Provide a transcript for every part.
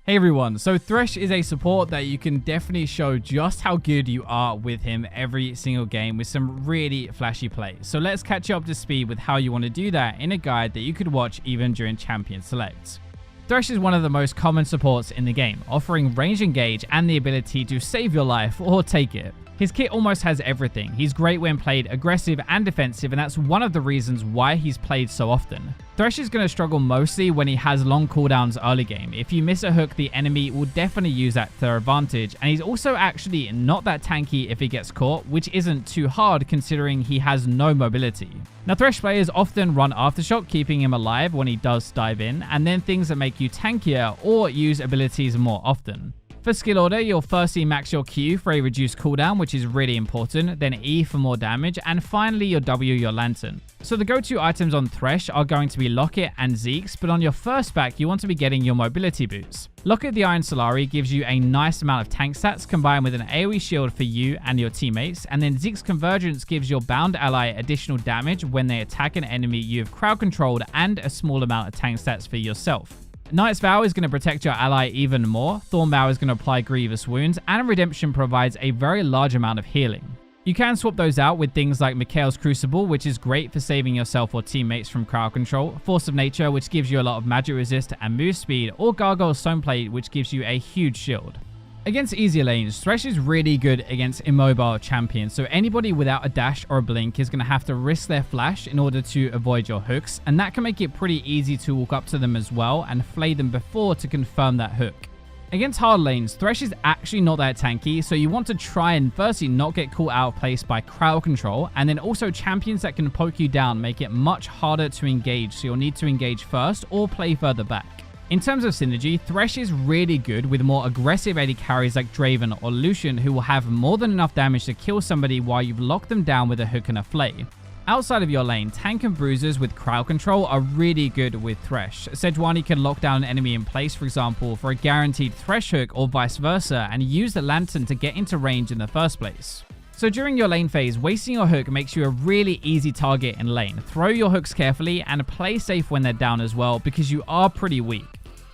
Hey everyone, so Thresh is a support that you can definitely show just how good you are with him every single game with some really flashy plays. So let's catch you up to speed with how you want to do that in a guide that you could watch even during Champion Select. Thresh is one of the most common supports in the game, offering range engage and the ability to save your life or take it. His kit almost has everything. He's great when played aggressive and defensive, and that's one of the reasons why he's played so often. Thresh is going to struggle mostly when he has long cooldowns early game. If you miss a hook, the enemy will definitely use that to their advantage, and he's also actually not that tanky if he gets caught, which isn't too hard considering he has no mobility. Now, Thresh players often run Aftershock, keeping him alive when he does dive in, and then things that make you tankier or use abilities more often. For skill order, you'll firstly max your Q for a reduced cooldown, which is really important, then E for more damage, and finally your W, your Lantern. So the go-to items on Thresh are going to be Locket and Zeke's, but on your first back, you want to be getting your mobility boots. Locket the Iron Solari gives you a nice amount of tank stats combined with an AoE shield for you and your teammates, and then Zeke's Convergence gives your bound ally additional damage when they attack an enemy you have crowd controlled and a small amount of tank stats for yourself. Knight's Vow is going to protect your ally even more, Thorn Vow is going to apply grievous wounds, and Redemption provides a very large amount of healing. You can swap those out with things like Mikhail's Crucible, which is great for saving yourself or teammates from crowd control, Force of Nature, which gives you a lot of magic resist and move speed, or Gargoyle's Stoneplate, which gives you a huge shield. Against easier lanes, Thresh is really good against immobile champions, so anybody without a dash or a blink is going to have to risk their flash in order to avoid your hooks, and that can make it pretty easy to walk up to them as well and flay them before to confirm that hook. Against hard lanes, Thresh is actually not that tanky, so you want to try and firstly not get caught out of place by crowd control, and then also champions that can poke you down make it much harder to engage, so you'll need to engage first or play further back. In terms of synergy, Thresh is really good with more aggressive AD carries like Draven or Lucian, who will have more than enough damage to kill somebody while you've locked them down with a hook and a flay. Outside of your lane, tank and bruisers with crowd control are really good with Thresh. Sejuani can lock down an enemy in place, for example, for a guaranteed Thresh hook or vice versa, and use the Lantern to get into range in the first place. So during your lane phase, wasting your hook makes you a really easy target in lane. Throw your hooks carefully and play safe when they're down as well, because you are pretty weak.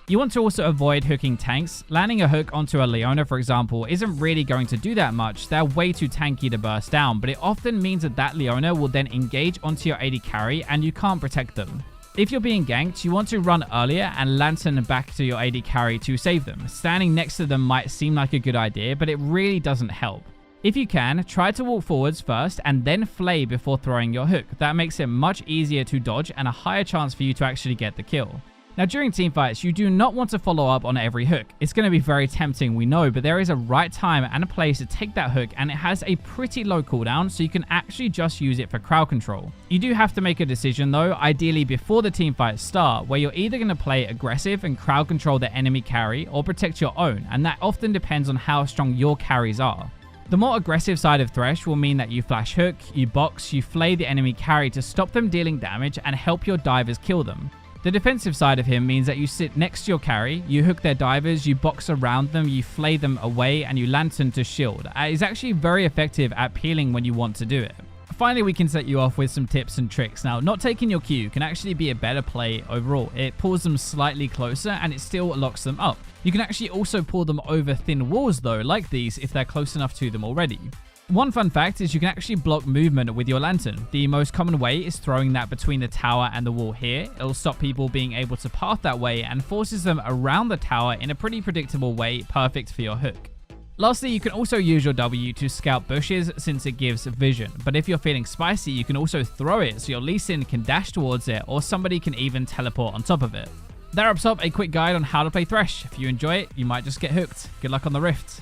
You want to also avoid hooking tanks. Landing a hook onto a Leona, for example, isn't really going to do that much. They're way too tanky to burst down, but it often means that Leona will then engage onto your AD carry and you can't protect them. If you're being ganked, you want to run earlier and Lantern back to your AD carry to save them. Standing next to them might seem like a good idea, but it really doesn't help. If you can, try to walk forwards first and then flay before throwing your hook. That makes it much easier to dodge and a higher chance for you to actually get the kill. Now, during teamfights, you do not want to follow up on every hook. It's going to be very tempting, we know, but there is a right time and a place to take that hook, and it has a pretty low cooldown, so you can actually just use it for crowd control. You do have to make a decision, though, ideally before the teamfights start, where you're either going to play aggressive and crowd control the enemy carry, or protect your own, and that often depends on how strong your carries are. The more aggressive side of Thresh will mean that you flash hook, you box, you flay the enemy carry to stop them dealing damage and help your divers kill them. The defensive side of him means that you sit next to your carry, you hook their divers, you box around them, you flay them away, and you Lantern to shield. It's actually very effective at peeling when you want to do it. Finally, we can set you off with some tips and tricks. Now, not taking your Q can actually be a better play overall. It pulls them slightly closer and it still locks them up. You can actually also pull them over thin walls though, like these, if they're close enough to them already. One fun fact is you can actually block movement with your Lantern. The most common way is throwing that between the tower and the wall here. It'll stop people being able to path that way and forces them around the tower in a pretty predictable way, perfect for your hook. Lastly, you can also use your W to scout bushes since it gives vision, but if you're feeling spicy, you can also throw it so your Lee Sin can dash towards it, or somebody can even teleport on top of it. That wraps up a quick guide on how to play Thresh. If you enjoy it, you might just get hooked. Good luck on the Rift.